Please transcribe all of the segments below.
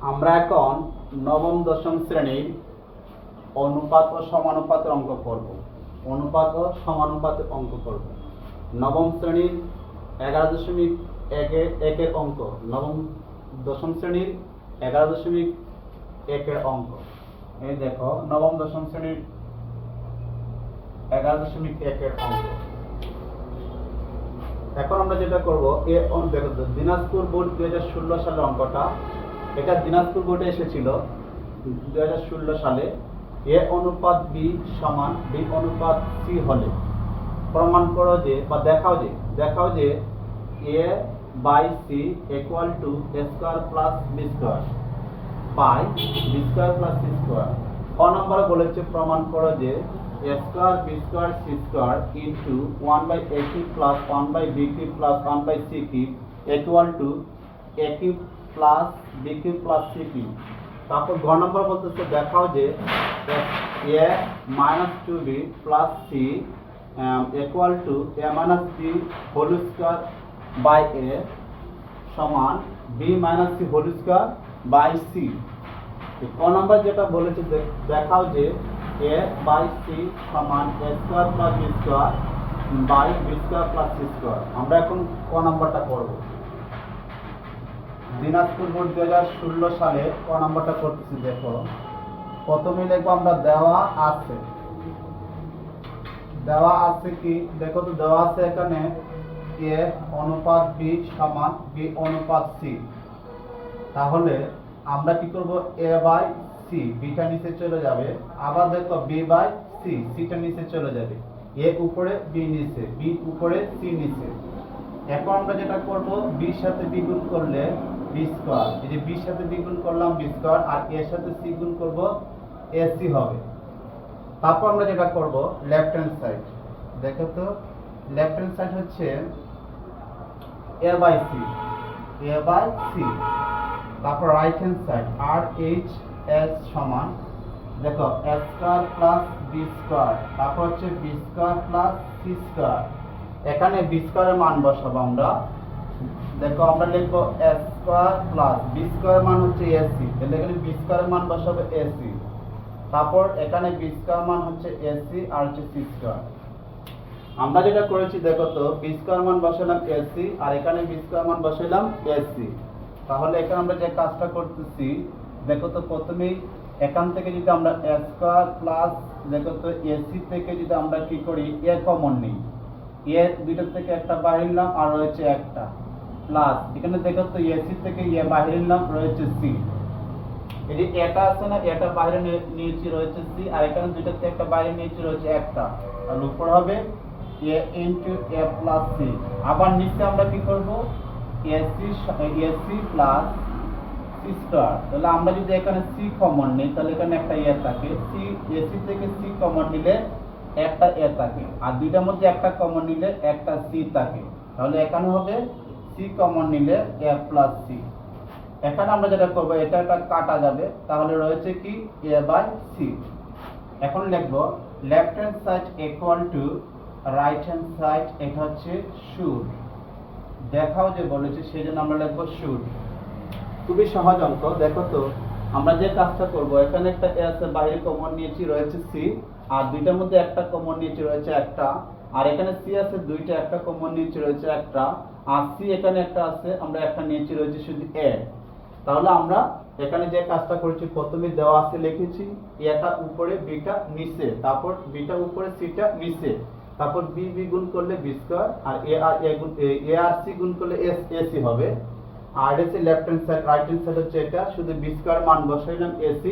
আমরা এখন নবম দশম শ্রেণীর অনুপাত ও সমানুপাতের অঙ্ক করব। অনুপাত ও সমানুপাতের অঙ্ক করব। নবম শ্রেণীর 11.1 অঙ্ক, নবম দশম শ্রেণীর 11.1 অঙ্ক। এই দেখো নবম দশম শ্রেণীর 11.1 অঙ্ক। এখন আমরা যেটা করব, দেখো দিনাজপুর বোর্ড 2016 সালের অঙ্কটা, এটা দিনাজপুর বোর্ডে এসেছিল 2016 সালে। এ অনুপাত বি সমান বি অনুপাত সি হলে প্রমাণ করো যে বা দেখাও যে A by C equal to A square plus B square by B square plus C square. ক নম্বরে বলেছে প্রমাণ করো যে a square b square c square into 1 by a cube plus 1 by b cube plus 1 by c cube equal to a cube plus b cube plus c cube। তারপর গ নম্বর বলতেছে দেখাও যে a minus 2b plus c equal to a minus b whole square by a সমান b minus c whole square by c। ক নম্বর যেটা বলেছে দেখাও যে a by c সমান a square plus b square by b square plus c square। আমরা এখন ক নম্বরটা করব। দিনাজপুর বোর্ড 2016 সালে ক নম্বরটা করতেছি। দেখো প্রথমে লিখবো আমরা দেওয়া আছে কি, দেখো তো দেওয়া আছে এখানে a অনুপাত b সমান b অনুপাত c। তাহলে আমরা কি করব, a বাই c বিটা নিচে চলে যাবে, আবার দেখো b বাই c সিটা নিচে চলে যাবে, a উপরে b নিচে, b উপরে c নিচে। এখন আমরা যেটা করব, b এর সাথে b গুণ করলে b স্কয়ার, এই যে b এর সাথে b গুণ করলাম b স্কয়ার, আর a এর সাথে c গুণ করব ac হবে। তারপর আমরা যেটা করব লেফট হ্যান্ড সাইড, দেখো তো লেফট হ্যান্ড সাইড হচ্ছে a বাই c। তারপর রাইট হ্যান্ড সাইড আর এইচ এস সমান দেখো a square plus b square, তারপর হচ্ছে b square plus c square. এখানে b স্কয়ারের মান বসাবো আমরা। দেখো আমরা লিখব a স্কয়ার প্লাস b স্কয়ারের মান হচ্ছে ac, তাহলে এখানে b স্কয়ারের মান বসাবো ac। তারপর এখানে b স্কয়ার মান হচ্ছে ac আর হচ্ছে c স্কয়ার। আমরা যেটা করেছি দেখো তো b স্কয়ার মান বসালাম ac আর এখানে b স্কয়ার মান বসালাম ac। তাহলে এখানে আমরা যে কাজটা করতেছি দেখো তো, প্রথমেই এখান থেকে যদি আমরা a স্কয়ার প্লাস দেখো তো ac থেকে যদি আমরা কি করি a কমন নিই, a দুইটা থেকে একটা বাইরে নিলাম আর রয়েছে একটা, প্লাস এখানে দেখো তো ac থেকে a বাইরে নিলাম রয়েছে c। এই যে এটা আছে না, এটা বাইরে নিয়েছি রয়েছে c, আর এখানে দুইটা থেকে একটা বাইরে নিয়েছি রয়েছে একটা, আর উপর হবে a into a plus c। আবার নিচে আমরা কি করব, ac প্লাস c স্কয়ার। তাহলে আমরা যদি এখানে c কমন নিই তাহলে এখানে একটা a থাকে, c ac থেকে c কমন নিলে একটা a থাকে, আর দুইটার মধ্যে একটা কমন নিলে একটা c থাকে। তাহলে এখানে হবে c কমন নিলে a প্লাস c। এখানে আমরা যেটা করব, এটা কাটা যাবে, তাহলে রয়েছে কি a বাই c। এখন লিখব left hand side equal to right hand side, এটা হচ্ছে শুড। দেখাও যে বলেছে সেই জন্য আমরা লিখব শুড। খুবই সহজ অঙ্ক। দেখো তো আমরা যে কাজটা করব, এখানে একটা a আছে বাইরে কমন নিয়েছি রয়েছে c, আর দুইটার মধ্যে একটা কমন নিয়েছি রয়েছে একটা, আর এখানে c আছে দুইটা, একটা কমন নিয়েছি রয়েছে একটা, আর c এখানে একটা আছে আমরা একটা নিয়েছি রয়েছে শুধু a। তাহলে আমরা এখানে যে কাজটা করেছি, প্রথমে দেওয়া আছে লিখেছি এটা উপরে বিটা নিচে, তারপর বিটা উপরে সিটা নিচে, তারপর b গুণ করলে b স্কয়ার, আর a আর c গুণ করলে ac হবে। আর এটা হচ্ছে left hand side, right hand side হচ্ছে এটা, শুধু b স্কয়ার মান বসাইলাম ac।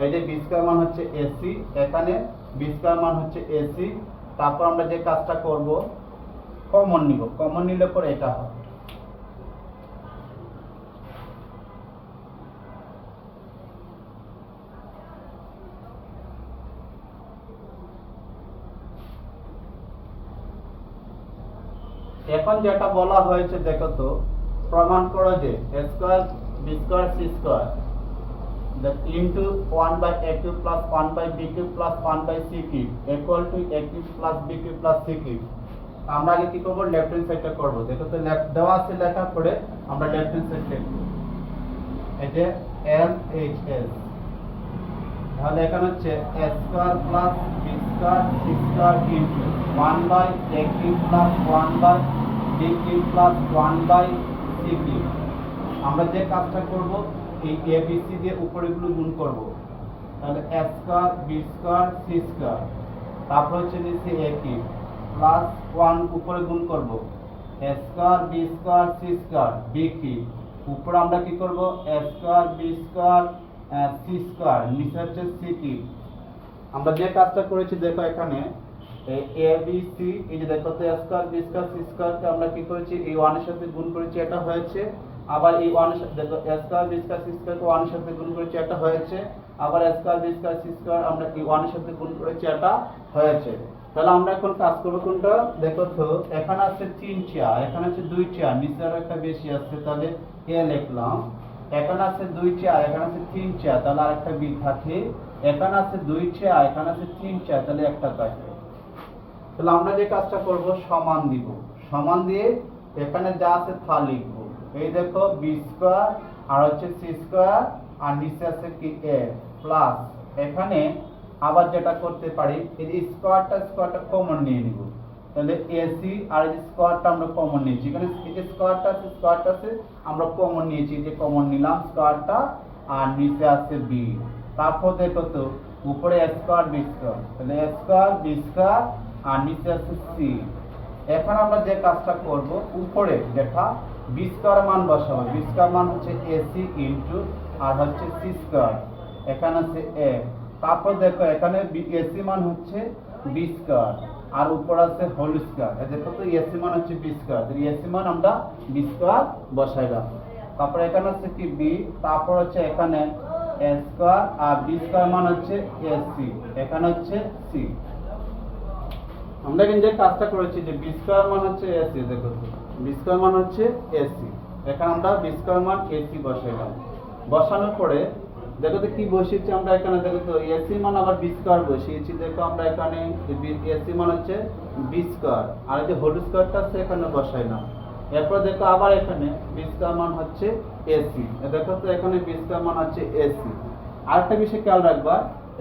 এই যে b স্কয়ার মান হচ্ছে ac, এখানে b স্কয়ার মান হচ্ছে ac। তারপর আমরা যে কাজটা করব, কমন নিব, কমন নিলে পরে এটা হবে। এখন যেটা বলা হয়েছে দেখো তো, প্রমাণ করো যে a square b square c square into 1 by a cube plus 1 by b cube plus 1 by c cube equal to a cube plus b cube plus c cube। আমরা আগে কি করব, লেফট হ্যান্ড সাইডটা করব। দেখো তো লেফট দেওয়া আছে, লেখার পরে আমরা লেফট হ্যান্ড সাইড লিখব। এই যে LHS। তাহলে এখানে হচ্ছে a square plus b square c square into 1 by a cube plus 1 by b cube plus 1 by c cube. আমরা যে কাজটা করব এই a b c দিয়ে উপরেগুলো গুণ করব। তাহলে a square b square c square, তারপর হচ্ছে নিচে a কিউব প্লাস 1 উপরে গুণ করব a square b square c square b cube. উপরে আমরা কি করব a square b square c square, নিচে হচ্ছে c কিউব। আমরা যে কাজটা করেছি দেখো এখানে a b c, এই যে দেখো তো a square b square c square কে আমরা কি করেছি এই 1 এর সাথে গুণ করেছি, এটা হয়েছে। আবার এই 1 এর সাথে দেখো a square b square c square কে 1 এর সাথে গুণ করেছি, এটা হয়েছে। আবার a square b square c square আমরা কি 1 এর সাথে গুণ করেছি, এটা হয়েছে। তাহলে আমরা এখন কাজ করব কোনটা দেখো তো, এখানে আছে 3 চেয়ার, এখানে আছে 2 চেয়ার, নিচে আরো একটা বেশি আছে, তাহলে a লিখলাম। এখানে আছে 2 চেয়ার, এখানে আছে 3 চেয়ার, তাহলে আরেকটা b থাকে। এখানে আছে 2 চেয়ার, এখানে আছে 3 চেয়ার, তাহলে একটা থাকে। তাহলে আমরা যে কাজটা করব সমান দিব, সমান দিয়ে এখানে যা আছে তা লিখব। এই দেখো b স্কয়ার আর হচ্ছে c স্কয়ার আর নিচে আছে কি a প্লাস, এখানে আবার যেটা করতে পারি এই যে স্কয়ারটা কমন নিয়ে নিব। তাহলে ac আর এই স্কয়ারটা আমরা কমন নিয়েছি, এখানে এই যে স্কয়ারটা আছে আমরা কমন নিয়েছি, যে কমন নিলাম স্কয়ারটা আর নিচে আছে b। তারপর দেখো তো উপরে a স্কয়ার b স্কয়ার, তাহলে a স্কয়ার b স্কয়ার আর নিচে আছে c। এখন আমরা যে কাজটা করব উপরে যেটা b স্কয়ার মান বসাবো, b স্কয়ার মান হচ্ছে ac ইনটু আর হচ্ছে c স্কয়ার, এখানে আছে a। তারপর দেখো এখানে ac মান হচ্ছে b স্কয়ার আর উপর আছে হোল স্কয়ার, এই দেখো তো ac মান হচ্ছে b স্কয়ার, তাহলে ac মান আমরা b স্কয়ার বসাইলাম। তারপর এখানে আছে কি b, তারপর হচ্ছে এখানে a স্কয়ার আর b স্কয়ার মান হচ্ছে ac, এখানে হচ্ছে c। আমরা কিন্তু যে কাজটা করেছি যে b স্কয়ার মান হচ্ছে ac, দেখো তো b স্কয়ার মান হচ্ছে ac, এখানে আমরা b স্কয়ার মান ac বসাইলাম। বসানোর পরে দেখো তো কি বসিয়েছি আমরা এখানে, দেখো তো ac মান আবার b স্কয়ার বসিয়েছি। দেখো আমরা এখানে ac মান হচ্ছে b স্কয়ার আর এই যে হোল স্কয়ারটা আছে এখানে বসাইলাম। এরপর দেখো আবার এখানে b স্কয়ার মান হচ্ছে ac, দেখো তো এখানে b স্কয়ার মান হচ্ছে ac। আরেকটা বিষয় খেয়াল রাখবা,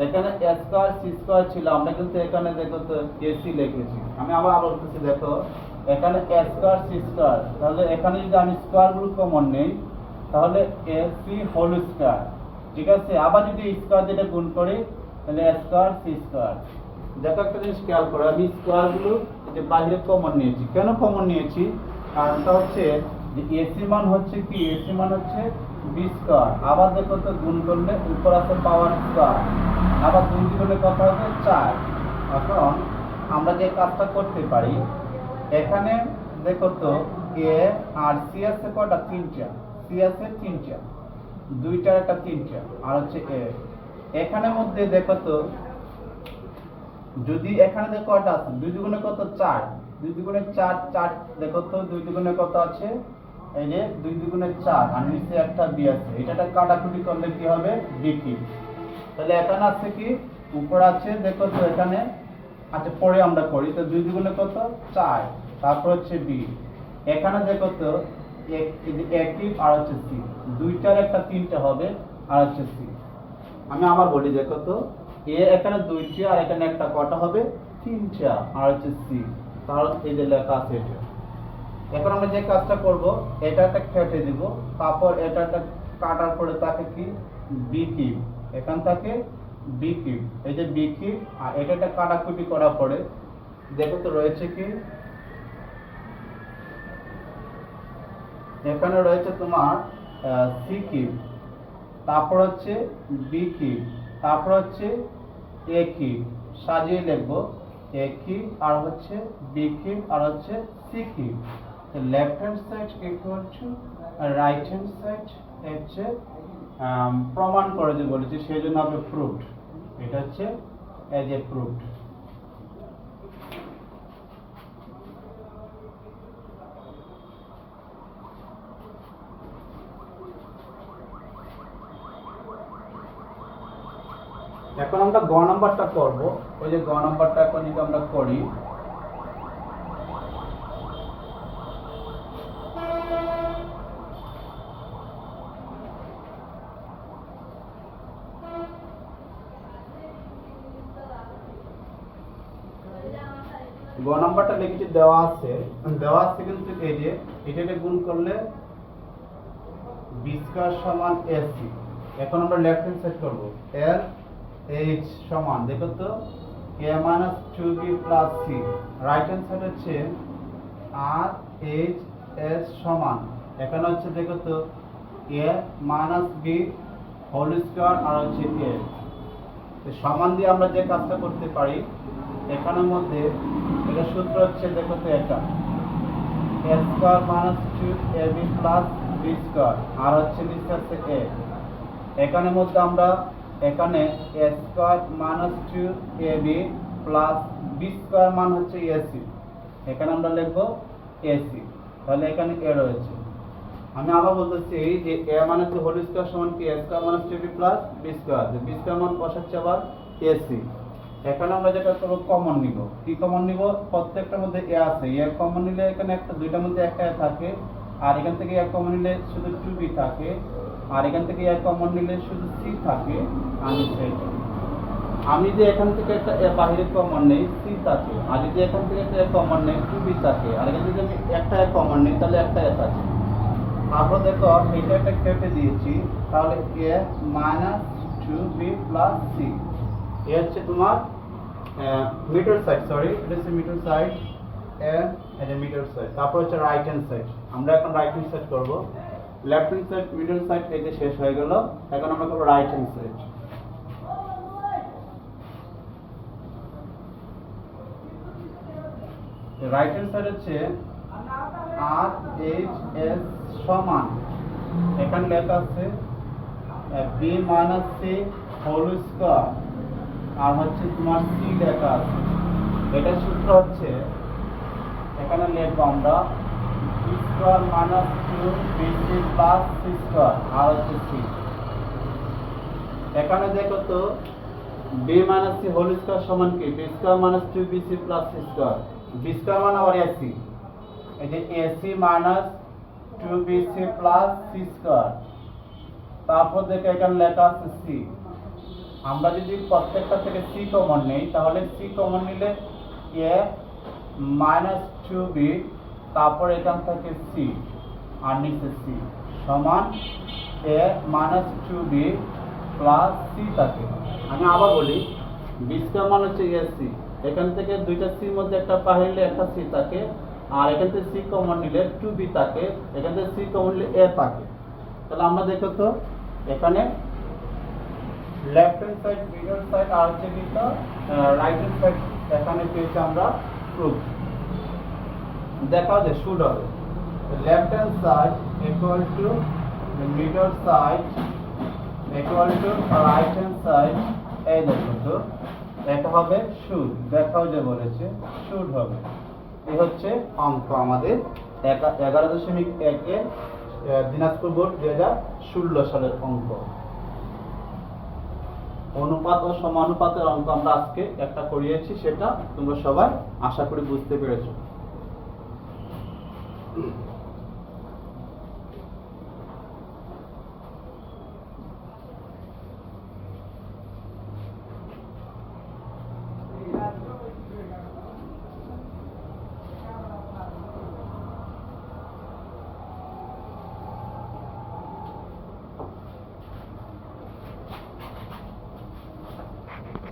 এখানে a স্কয়ার c স্কয়ার ছিল, আমরা কিন্তু এখানে দেখো তো ac লিখেছি। আমি আবার বলতেছি দেখো এখানে a স্কয়ার c স্কয়ার, তাহলে এখানে যদি আমি স্কয়ার গুলো কমন নেই তাহলে ac হোল স্কয়ার, ঠিক আছে। আবার যদি স্কয়ার দিয়ে গুণ করি তাহলে a স্কয়ার c স্কয়ার। দেখো একটা জিনিস খেয়াল করো, আমি স্কয়ার গুলো যে বাইরে কমন নিয়েছি, কেন কমন নিয়েছি কারণটা হচ্ছে যে ac মান হচ্ছে কি, ac মান হচ্ছে b স্কয়ার। আবার দেখো তো গুণ করলে উপর আছে পাওয়ার স্কয়ার, আবার 2 দ্বিগুণে কত হবে 4। এখন আমরা যে কাজটা করতে পারি এখানে দেখো তো a আর c আছে কয়টা, 3টা, c আছে 3টা, 2টার একটা 3টা আর হচ্ছে a। এখানের মধ্যে দেখো তো যদি এখানে দেখো কয়টা আছে, 2 দ্বিগুণে কত 4, 2 দ্বিগুণে 4, 4 দেখো তো 2 দ্বিগুণে কত আছে, এই যে 2 দ্বিগুণে 4 আর নিচে একটা b আছে, এটা কাটাকুটি করলে কি হবে b কিউব। তাহলে এখানে আছে কি উপর আছে দেখো তো এখানে আচ্ছা পরে আমরা করি, তো 2 দ্বিগুণে কত 4, তারপর হচ্ছে b। এখানে দেখো তো a কিউব আর হচ্ছে c, 2টার একটা 3টা হবে আর হচ্ছে c। আমি আবার বলি দেখো তো a এখানে 2টা আর এখানে একটা কটা হবে 3টা আর হচ্ছে c, তাহলে এই যে লেখা আছে এটা। এখন আমরা যে কাজটা করব এটা একটা কেটে দিব, তারপর এটা একটা কাটার পরে তাকে কি b কিউব, এখান থেকে b কিউব, এই যে b কিউব আর এটা একটা কাটাকুটি করার পরে দেখো তো রয়েছে কি এখানে রয়েছে তোমার c কিউব, তারপর হচ্ছে b কিউব, তারপর হচ্ছে a কিউব, সাজিয়ে লিখবো a কিউব আর হচ্ছে b কিউব আর হচ্ছে c cube. Left hand side equal to right hand side হচ্ছে প্রমাণ করে যে বলেছি সেই জন্য হবে প্রুভড, এটা হচ্ছে এজ এ প্রুভড। এখন আমরা গ নাম্বারটা করব, ওই যে গ নাম্বারটা এখন যদি আমরা করি গ নাম্বারটা লিখেছি দেওয়া আছে কিন্তু এই যে এটাকে গুণ করলে বি স্কয়ার সমান এসি। এখন আমরা লেফট হ্যান্ড সাইড করব। এল এইচ সমান দেখো তো a minus 2b plus c. Right hand side হচ্ছে আর এইচ এস সমান এখানে হচ্ছে দেখো তো a minus B whole square আর হচ্ছে a। তো সমান দিয়ে আমরা যে কাজটা করতে পারি এখানের মধ্যে এটা সূত্র হচ্ছে দেখো তো এটা a square minus 2ab plus b square আর হচ্ছে নিচে আছে a। এখানের মধ্যে আমরা এখানে a square minus 2ab plus b square মান হচ্ছে ac। এখানে আমরা লিখব ac। তাহলে এখানে a রয়েছে। আমি আবার বলতেছি যে a মানে তো হোল স্কয়ার সমান কি a square minus 2b plus b square. যে b স্কয়ার মান বসাচ্ছি আবার ac। এখানে আমরা যেটা করব কমন নিব। কি কমন নিব? প্রত্যেকটার মধ্যে a আছে। a কমন নিলে এখানে একটা দুইটার মধ্যে একটা a থাকে আর এখান থেকে a কমন নিলে শুধু 2b থাকে আর এখান থেকে a কমন নিলে শুধু c থাকে। আমি যে এখান থেকে একটা a বাইরে কমন নেই c থাকে আর যদি এখান থেকে একটা a কমন নেই 2b থাকে আর এখান থেকে আমি একটা a কমন নেই তাহলে একটা a থাকে। তারপর দেখো এটা একটা কেটে দিয়েছি তাহলে a minus 2b plus c। এ হচ্ছে তোমার মিডল সাইড, সরি এটা হচ্ছে মিডল সাইড এন্ড এটা মিডল সাইড। তারপর হচ্ছে রাইট হ্যান্ড সাইড। আমরা এখন রাইট হ্যান্ড সাইড করব। Left hand side middle side এই যে শেষ হয়ে গেল। এখন আমরা করব right hand side. Right hand side হচ্ছে আর এইচ এস সমান এখানে লেখা আছে B minus C whole square আর হচ্ছে তোমার সি লেখা আছে। এটা সূত্র হচ্ছে এখানে লিখবো আমরা B square minus 2bc plus C square আর হচ্ছে সি। এখানে দেখো তো B minus C whole square সমান কি B square minus 2bc plus C square. B square মানে আবার এসি। এই যে ac minus 2bc plus C square. তারপর দেখো এখানে লেখা আছে c। আমরা যদি প্রত্যেকটা থেকে c কমন নেই তাহলে c কমন নিলে a মাইনাস 2b তারপর এখান থেকে c আর নিচে c সমান a minus 2b plus c থাকে। আমি আবার বলি b স্কয়ার মান হচ্ছে ac। এখান থেকে দুইটা c মধ্যে একটা পাইলে একটা c থাকে আর এখান থেকে c কমন নিলে 2b থাকে, এখান থেকে c কমন নিলে a থাকে। তাহলে আমরা দেখো তো এখানে left hand side middle side আর হচ্ছে কিন্তু রাইট হ্যান্ড সাইড এখানে পেয়েছি আমরা প্রুফ। দেখাও যে শুড হবে left hand side equal two middle side equal to right hand side. এই দেখো তো এটা হবে শুড। দেখাও যে বলেছে শুড হবে। এই হচ্ছে অঙ্ক আমাদের 11.1 দিনাজপুর বোর্ড 2016 সালের অঙ্ক। অনুপাত ও সমানুপাতের অঙ্ক আমরা আজকে একটা করিয়েছি, সেটা তোমরা সবাই আশা করি বুঝতে পেরেছো।